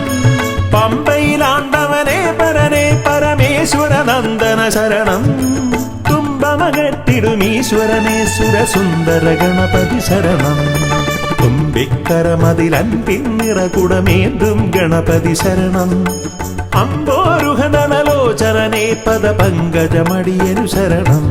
പമ്പയിലാണ്ടവനേ പരനേ പരമേശ്വരനന്ദന ശരണം തുമ്പമകട്ടിടുമീശ്വരനേ സുരസുന്ദര ഗണപതി ശരണം തുമ്പ തുമ്പിക്കരമതിലൻപിന്നിറകുടമേന്തും ഗണപതി ശരണം അമ്പോരുഹനലോചരനെ പദപങ്കജമടിയനു ശരണം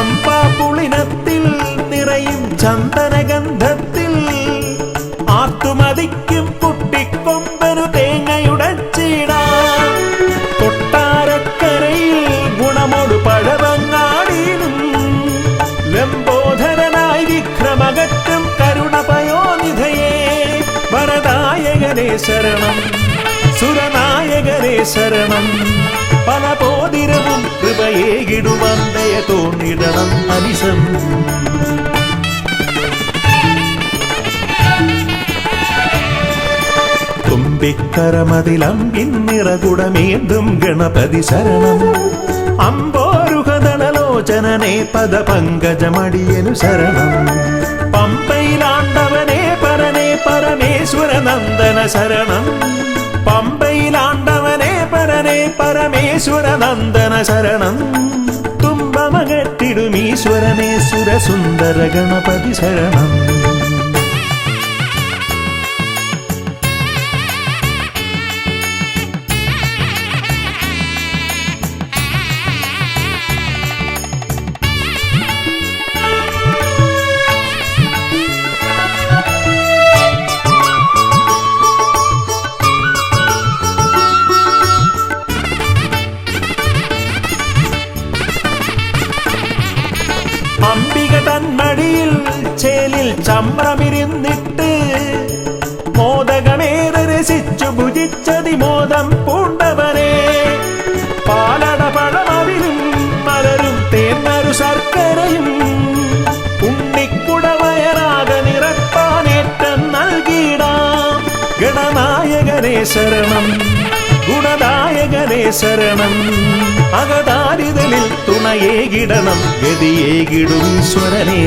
പമ്പാപുളിനത്തിൽ നിറയും ചന്ദനഗന്ധത്തിൽ ആർത്തുമതിക്കും കുട്ടിക്കൊമ്പനു തേങ്ങയുടച്ചിടാം കൊട്ടാരക്കരയിൽ ഗുണമൊടു പഴവങ്ങാടിയിലും ലംബോധരനായി വിക്രമകറ്റും കരുണപയോനിധയേ വരദായകനേ ശരണം സുരനായകനേ ശരണം പല പോതിരവും കൃപയേകിടുവന്തയ തോന്നിടണം അനിശം തുമ്പിക്കരമതിലമ്പിന്നിറകുടമേന്തും ഗണപതി ശരണം അമ്പോരുഹദളലോചനനെ പദപങ്കജമടിയനു ശരണം പമ്പയിലാണ്ടവനെ പരനെ പരമേശ്വര നന്ദന ശരണം പമ്പയിലാണ്ടവനെ പരനെ പരമേശ്വര നന്ദന ശരണം തുമ്പമകറ്റിടുമീശ്വരനെ സുരസുന്ദര ഗണപതി ശരണം അംബിക തന്മടിയിൽ ചേലിൽ ചമ്രമിരുന്നിട്ട് മോദകമേറെ രസിച്ചു ഭുജിച്ചതിമോദം പൂണ്ടവനെ പാലട പഴമവിലും മലരും തേന്മരു ശർക്കരയും ഉണ്ണിക്കുടവയറാക നിറപ്പാനേറ്റം നൽകിയിടാം ഗണനായകനേ ശരണം ഗുണദായകനേ ശരണം അകതാരിതലിൽ തുണയേകിടണം ഗതിയേകിടും ഈശ്വരനേ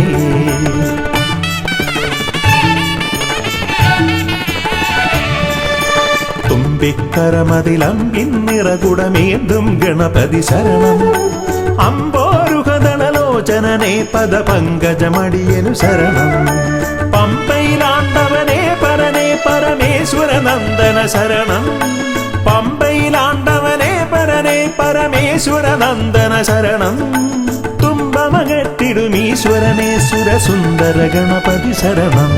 തുമ്പിക്കരമതിലമ്പിന്നിറകുടമേന്തും ഗണപതി ശരണം അമ്പോരുഹദളലോചനനെ പദപങ്കജമടിയനു ശരണം പമ്പയിലാണ്ടവനെ പരനെ പരമേശ്വര നന്ദന ശരണം പമ്പയിലാണ്ടവനെ പരനെ പരമേശ്വര നന്ദന ശരണം തുമ്പമകറ്റിടുമീശ്വരനെ സുരസുന്ദര ഗണപതി ശരണം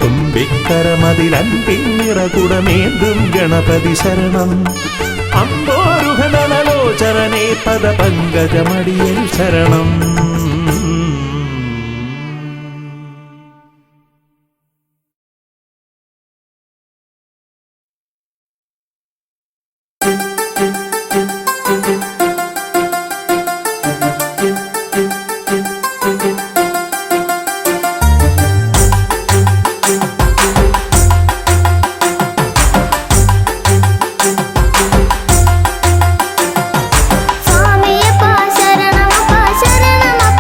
തുമ്പിക്കരമതിലൻപിന്നിറകുടമേന്തും ഗണപതി ശരണം അമ്പോരുഹദളലോചനനെ പദപങ്കജമടിയനു ശരണം സ്വാമിയപ്പ ശരണമപ്പ ശരണമപ്പ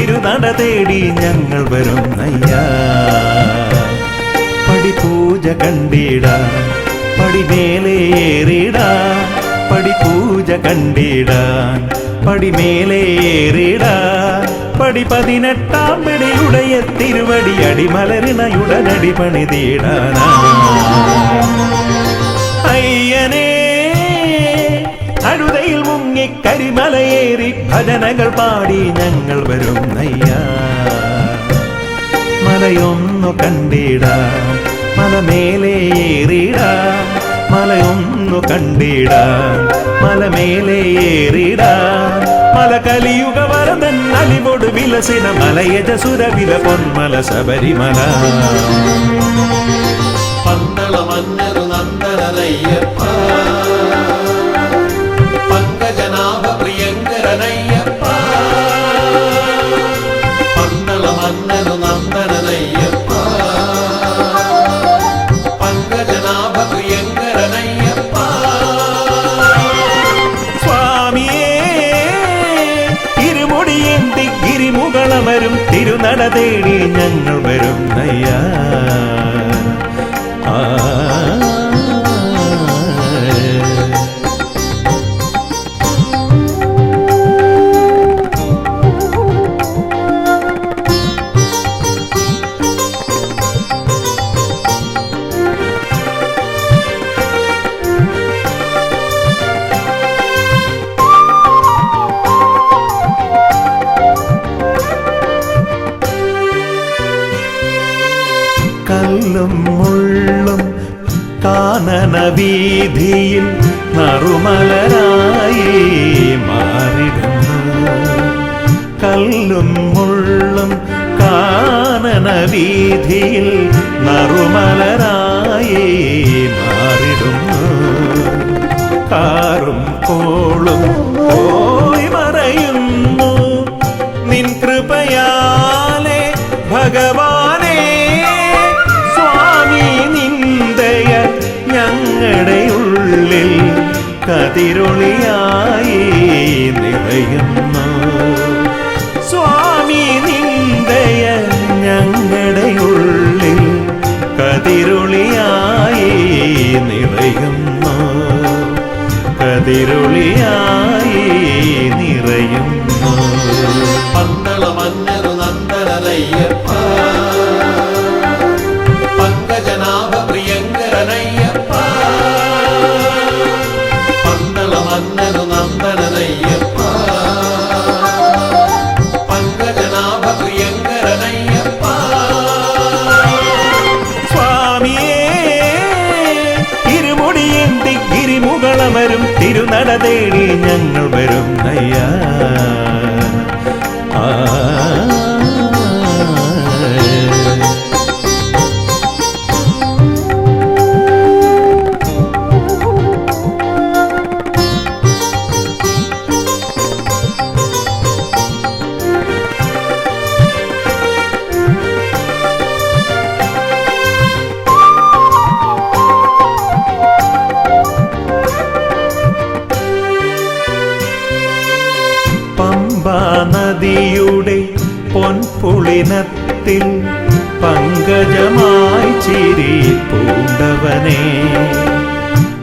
തിരുനട തേടി ഞങ്ങൾ വരുന്നയ്യാ. പടിപൂജ കണ്ടിടാൻ പടിമേലേറിടാൻ, പടിപൂജ കണ്ടിടാൻ പടിമേലേറിടാൻ, പടി 18 പടിയുടയ തിരുവടി അടിമലരിണയുടനടി പണിതീടാനാ. അയ്യനേ അഴുതയിൽ മുങ്ങി കരിമലയേറി ഭജനകൾ പാടി ഞങ്ങൾ വരുന്നയ്യാ. മലയൊന്നു കണ്ടിടാൻ മലമേലേറിടാൻ, മലയൊന്നു കണ്ടിടാൻ മലമേലേറിടാൻ, മല കലിയുഗ വരദൻ അലിവോട് വിലസിന മലയജസുര വില പൊന്മല ശബരിമല. പന്തള മന്നരു നന്ദനയ്യപ്പ, പങ്കജനാഭ പ്രിയങ്കരനയ്യപ്പ. പന്തള മന്നരു നന്ദനയ്യപ്പ, പങ്കജനാഭ പ്രിയങ്കരനയ്യപ്പ. സ്വാമിയേ ഇരുമുടിയേന്തി ഗിരിമുകളമരും തിരുനട തേടി ഞങ്ങൾ വരുന്നയ്യാ. കല്ലും മുള്ളും കാനന വീതിയിൽ നറുമലരായി മാറിടുന്നു. കല്ലും മുള്ളും കാനന വീതിയിൽ നറുമലരായി മാറിടുന്നു. കാറും കോളും പോയി മറയുന്നു നിൻ കൃപയാലെ ഭഗവാനേ. നിന്ദയ ഞങ്ങളുടെ ഉള്ളിൽ കതിരൊളിയായി നിറയുന്നു. സ്വാമി നിന്ദയ ഞങ്ങളുടെ ഉള്ളിൽ കതിരൊളിയായി നിറയുന്നു, കതിരൊളിയായി നിറയുന്നു. പന്തള മന്നരു നന്ദനയ്യപ്പ, പങ്കജനാഭ പ്രിയങ്കരനയ്യപ്പ. പന്തള മന്നരു നന്ദനയ്യപ്പ, പങ്കജനാഭ പ്രിയങ്കരനയ്യപ്പ. സ്വാമിയേ ഇരുമുടിയേന്തി ഗിരിമുകളമരും തിരുനട തേടി ഞങ്ങൾ വരുന്നയ്യാ. നദിയുടെ പൊൻപുളിനത്തിൽ പങ്കജമായി ചിരി പൂണ്ടവനെ.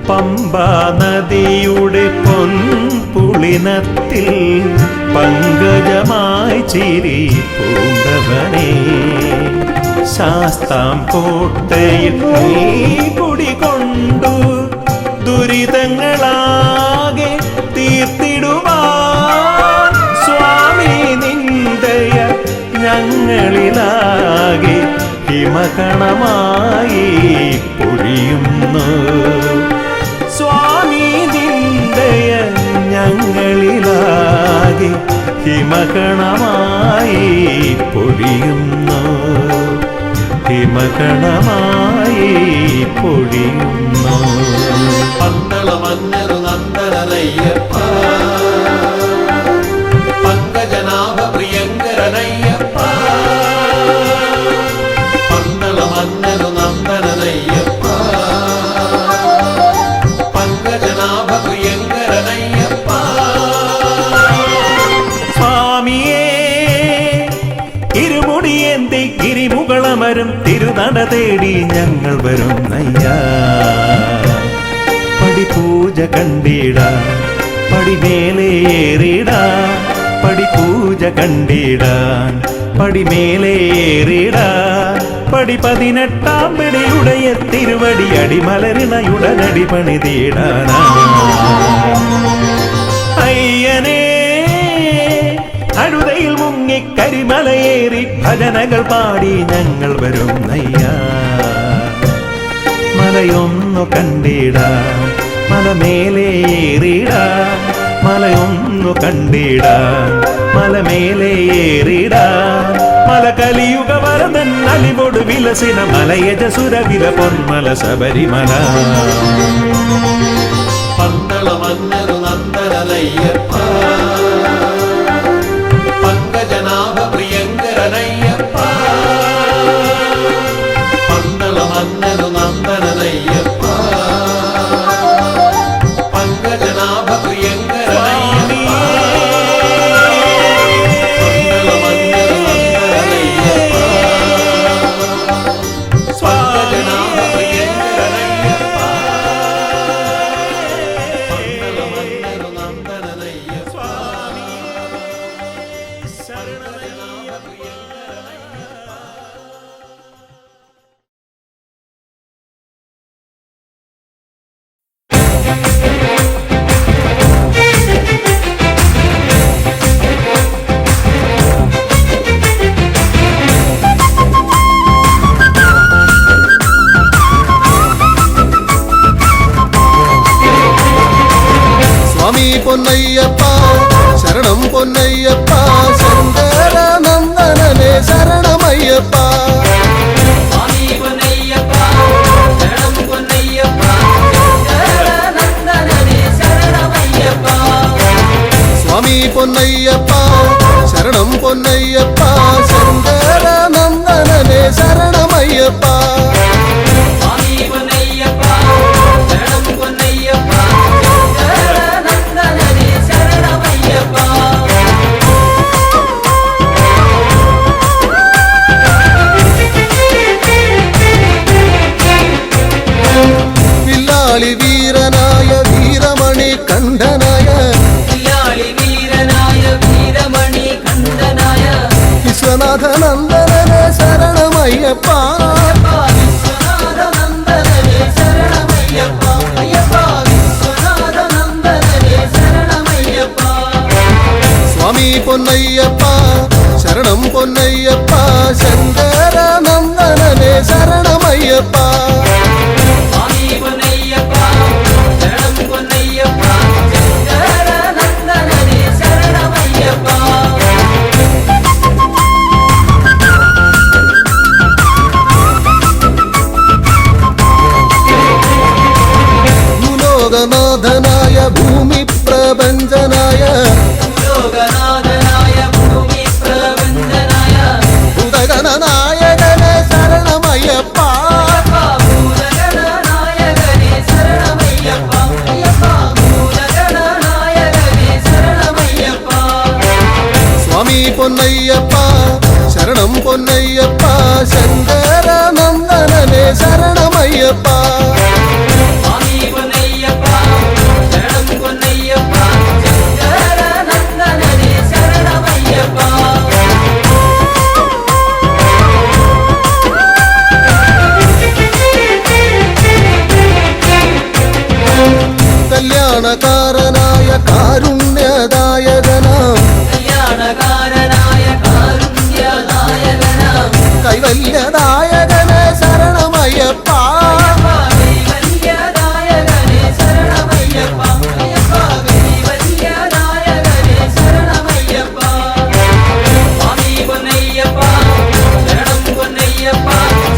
പമ്പാ നദിയുടെ പൊൻപുളിനത്തിൽ പങ്കജമായി ചിരി പൂണ്ടവനെ. ശാസ്താം കോട്ടയിൽ നീ കുടികൊണ്ടു ദുരിതങ്ങളാകെ തീർത്തിടുവാൻ. സ്വാമി നിന്ദയ ഞങ്ങളിലാകെ ഹിമകണമായി പൊഴിയുന്നു. സ്വാമി നിന്ദയ ഞങ്ങളിലാകെ ഹിമകണമായി പൊഴിയുന്നു, ഹിമകണമായി പൊഴിയുന്നു. പന്തള മന്നരു നന്ദനയ്യപ്പ, പങ്കജനാഭ പ്രിയങ്കരനയ്യപ്പ. പന്തള മന്നരു നന്ദനയ്യപ്പ, പങ്കജനാഭ പ്രിയങ്കരനയ്യപ്പ. സ്വാമിയേ നട തേടി ഞങ്ങൾ വരുന്നയ്യാ. പടിപൂജ കണ്ടിടാ പടിമേലേറിടാ, പടിപൂജ കണ്ടിടാൻ പടിമേലേറിടാ. പടി 18 പടിയുടയ തിരുവടി അടിമലരിണയുടനടി പണിതീടാനാ. അയ്യനേ അഴുതയിൽ മുങ്ങി കരിമലയേറി ഭജനകൾ പാടി ഞങ്ങൾ വരുന്നയ്യാ. മലയൊന്നു കണ്ടിടാൻ മലമേലേറിടാൻ, മലയൊന്നു കണ്ടിടാൻ മലമേലേറിടാൻ. മല കലിയുഗ വരദൻ അലിവോട് വിലസിന മലയജസുരവില പൊന്മല ശബരിമല. പന്തള മന്നരു നന്ദനയ്യപ്പ, പങ്കജനാഭ പ്രിയങ്കരനയ്യപ്പ. പന്തള മന്നരു നന്ദനയ്യപ്പ, പങ്കജനാഭ പ്രിയങ്കരനയ്യപ്പ. പന്തള മന്നരു നന്ദനയ്യപ്പ, പങ്കജനാഭ പ്രിയങ്കരനയ്യപ്പ. പന്തള മന്നരു നന്ദനയ്യപ്പ, പങ്കജനാഭ പ്രിയങ്കരനയ്യപ്പ. സ്വാമി പൊന്നയ്യപ്പ ശരണം പൊന്നയ്യപ്പ, ശങ്കര നന്ദനനെ ശരണമയ്യപ്പ. സ്വാമി പൊന്നയ്യപ്പ ശരണം പൊന്നയ്യപ്പ, ശങ്കരനന്ദനനെ ശരണമയ്യപ്പ. സ്വാമി പൊന്നയ്യപ്പ ശരണം പൊന്നയ്യപ്പ, ശങ്കര നന്ദനനെ ശരണമയ്യപ്പ. സ്വാമി പൊന്നയ്യപ്പ ശരണം പൊന്നയ്യപ്പ, ശങ്കരനന്ദനനെ ശരണമയ്യപ്പ. വില്ലാളി വീരനായ വീരമണി കണ്ഠനായ, വില്ലാളി വീരനായ വീരമണി കണ്ഠനായ വിശ്വനാഥ നന്ദനനെ ശരണമയ്യപ്പ. വിശ്വനാഥനന്ദനനെ ശരണമയ്യപ്പ. അയ്യപ്പ വിശ്വനാഥനന്ദനനെ ശരണമയ്യപ്പ. സ്വാമി പൊന്നയ്യപ്പ ശരണം പൊന്നയ്യപ്പ, ശങ്കര നന്ദനനെ ശരണമയ്യപ്പ. സ്വാമി പൊന്നയ്യപ്പ ശരണം പൊന്നയ്യപ്പ, ശങ്കരനന്ദനനെ ശരണമയ്യപ്പ. ഭൂലോകനാഥനായ ഭൂമി പ്രപഞ്ചനായ, ലോകനാഥനായ ഭൂമി പ്രപഞ്ചനായ ഉദഗണനായകനെ ശരണമയ്യപ്പ. ഭൂതഗണനായകനെ ശരണമയ്യപ്പ. അയ്യപ്പ ഭൂതഗണനായകനെ ശരണമയ്യപ്പ. സ്വാമി പൊന്നയ്യപ്പ ശരണം പൊന്നയ്യപ്പ, ശങ്കര നന്ദനനെ ശരണമയ്യപ്പ. സ്വാമി പൊന്നയ്യപ്പ ശരണം പൊന്നയ്യപ്പ, ശങ്കരനന്ദനനെ ശരണമയ്യപ്പ. കല്യാണകാരനായ കാരുണ്യദായകനാം, കല്യാണകാരനായ കാരുണ്യനായകനാം കൈവല്യദായകനെ ശരണമയ്യപ്പ. കൈവല്യദായകനെ ശരണമയ്യപ്പ. അയ്യപ്പ കൈവല്യദായകനെ ശരണമയ്യപ്പ. സ്വാമി പൊന്നയ്യപ്പ ശരണം പൊന്നയ്യപ്പ,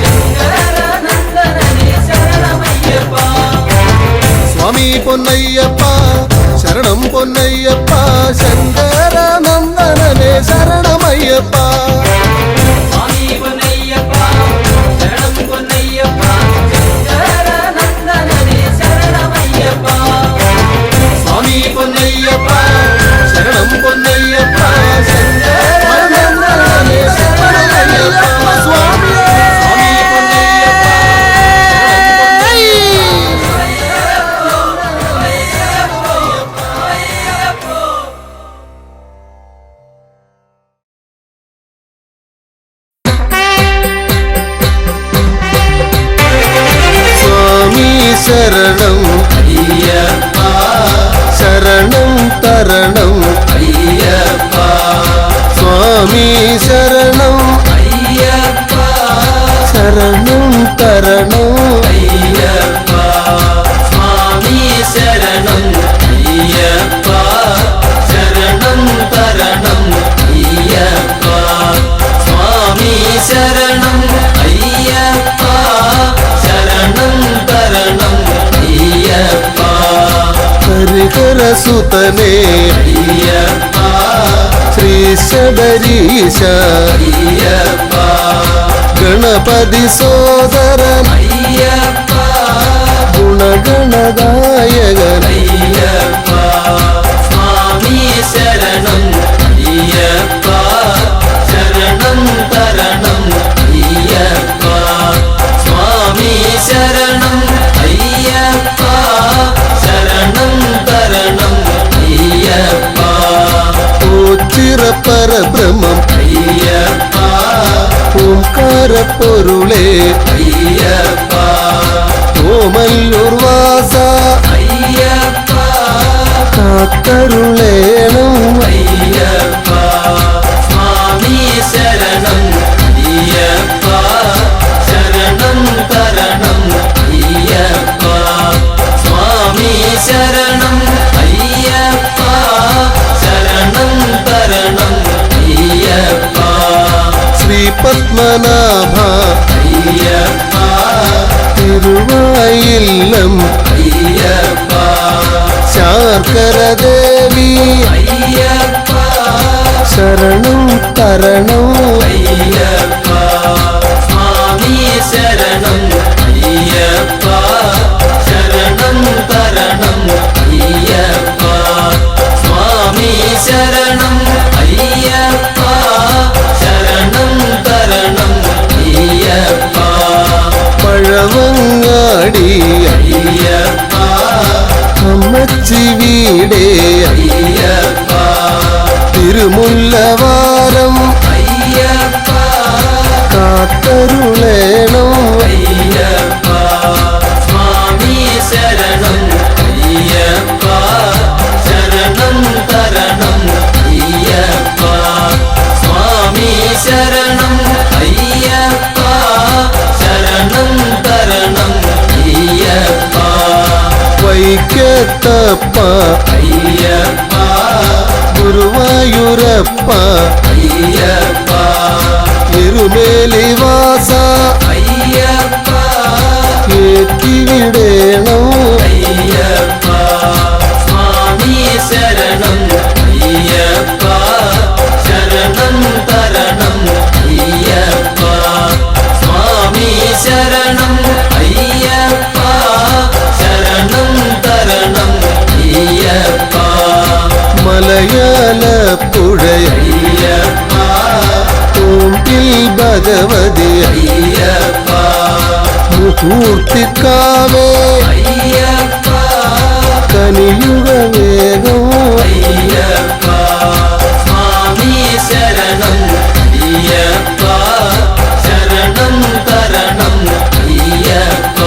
ശങ്കരനന്ദനനെ ശരണമയ്യപ്പ. സ്വാമി പൊന്നയ്യപ്പ ശരണം പൊന്നയ്യപ്പ, ശങ്കര നന്ദനനെ ശരണമയ്യപ്പ. സ്വാമി പൊന്നയ്യപ്പ ശരണം പൊന്നയ്യപ്പ, ശങ്കരനന്ദനനെ ശരണമയ്യപ്പ. സ്വാമി പൊന്നയ്യപ്പ ശരണം പൊന്നയ്യപ്പ, ശങ്കര നന്ദനനെ ശരണമയ്യപ്പ. സ്വാമിയേ. സ്വാമി പൊന്നയ്യപ്പ സ്വാമി ശരണം അയ്യപ്പ ശരണം തരണം അയ്യപ്പ സ്വാമി ശരണം അയ്യപ്പ ശരണം തരണം അയ്യപ്പ സ്വാമി ശരണം അയ്യപ്പ ശരണം തരണം അയ്യപ്പ ഹരിഹര സുതനേ അയ്യപ്പ ശ്രീ ശബരീശ അയ്യപ്പ ഗണപതി സോദരൻ അയ്യപ്പ ഗുണഗണദായകൻ അയ്യപ്പ സ്വാമി ശരണം അയ്യപ്പ ശരണം തരണം അയ്യപ്പ സ്വാമി ശരണം അയ്യപ്പ ശരണം തരണം അയ്യപ്പ ഓച്ചിറപ്പരബ്രഹ്മം അയ്യപ്പ ഓംകാര പൊരുളേ അയ്യപ്പ ഓമല്ലൂർ വാസ അയ്യപ്പ കാത്തരുളേണം അയ്യപ്പ സ്വാമി ശരണം അയ്യപ്പ ശരണം തരണം അയ്യപ്പ സ്വാമി ശരണം അയ്യപ്പ ശരണം തരണം അയ്യപ്പ ശ്രീ പത്മനാഭ അയ്യപ്പ തിരുവായില്ലം അയ്യപ്പ ശാർക്കര ദേവി അയ്യപ്പ ശരണം തരണം അയ്യപ്പ സ്വാമി ശരണം അയ്യപ്പ ശരണം തരണം അയ്യപ്പ സ്വാമി ശരണം അയ്യപ്പ ശരണം തരണം അയ്യപ്പ പഴവങ്ങാടി അയ്യപ്പ അമ്മച്ചി വീടേ അയ്യപ്പ തിരുമുല്ലവാരം അയ്യപ്പ കാത്തരുളേണം അയ്യപ്പ സ്വാമി ശരണം അയ്യപ്പ ശരണം തരണം അയ്യപ്പ സ്വാമി ശരണം അയ്യപ്പ ശരണം തരണം അയ്യപ്പ വൈക്കത്തപ്പ അയ്യപ്പ ഗുരുവായൂരപ്പ അയ്യപ്പ എരുമേലി വാസ അയ്യപ്പ ഏറ്റിവിടേണം അയ്യപ്പ സ്വാമി ശരണം അയ്യപ്പ ശരണം തരണം അയ്യപ്പ സ്വാമി ശരണം അയ്യപ്പ ശരണം തരണം അയ്യപ്പ മലയാളപ്പുഴ അയ്യപ്പ തോട്ടിൽ ഭഗവതി അയ്യപ്പ മുഹൂർത്തിക്കാവേ അയ്യപ്പ കനിയുക വേഗം അയ്യപ്പ സ്വാമി ശരണം അയ്യപ്പ ശരണം തരണം അയ്യപ്പ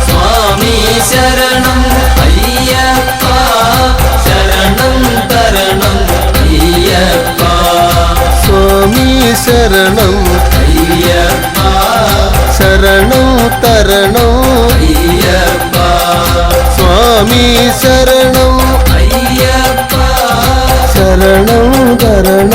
സ്വാമി ശരണം അയ്യപ്പ ശരണം തരണം അയ്യപ്പ സ്വാമി ശരണം അയ്യപ്പ ശരണം തരണം അയ്യപ്പ സ്വാമി ശരണം അയ്യപ്പ ശരണം തരണം